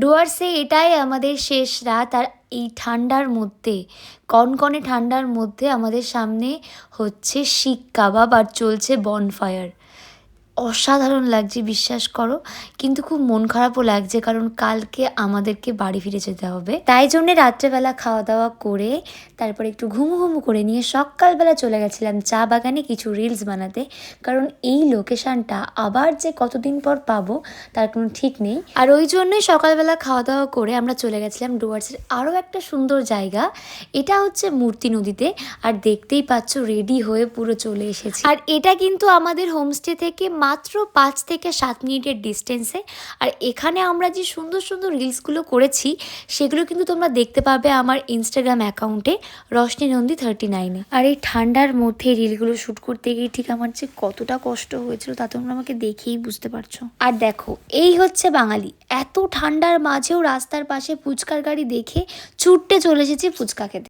ডুয়ার্সে এটাই আমাদের শেষ রাত। আর এই ঠান্ডার মধ্যে, কনকনে ঠান্ডার মধ্যে আমাদের সামনে হচ্ছে শিক কাবাব আর চলছে বনফায়ার। অসাধারণ লাগছে, বিশ্বাস করো। কিন্তু খুব মন খারাপও লাগছে, কারণ কালকে আমাদেরকে বাড়ি ফিরে যেতে হবে। তাই জন্যে রাত্রেবেলা খাওয়া দাওয়া করে তারপরে একটু ঘুমু করে নিয়ে সকালবেলা চলে গেছিলাম চা বাগানে কিছু রিলস বানাতে। কারণ এই লোকেশানটা আবার যে কতদিন পর পাবো তার কোনো ঠিক নেই। আর ওই জন্যই সকালবেলা খাওয়া দাওয়া করে আমরা চলে গেছিলাম ডুয়ার্সের আরও একটা সুন্দর জায়গা। এটা হচ্ছে মূর্তি নদীতে। আর দেখতেই পাচ্ছ রেডি হয়ে পুরো চলে এসেছি। আর এটা কিন্তু আমাদের হোমস্টে থেকে মাত্র 5 থেকে 7 মিনিটের ডিস্টেন্সে। আর এখানে আমরা যে সুন্দর সুন্দর রিলসগুলো করেছি সেগুলো কিন্তু তোমরা দেখতে পাবে আমার ইনস্টাগ্রাম অ্যাকাউন্টে রশনিনন্দী39-এ। আর এই ঠান্ডার মধ্যে রিলগুলো শ্যুট করতে গিয়ে ঠিক আমার যে কতটা কষ্ট হয়েছিল তা তোমরা আমাকে দেখেই বুঝতে পারছো। আর দেখো, এই হচ্ছে বাঙালি। এত ঠান্ডার মাঝেও রাস্তার পাশে ফুচকার গাড়ি দেখে ছুটতে চলে এসেছি ফুচকা খেতে।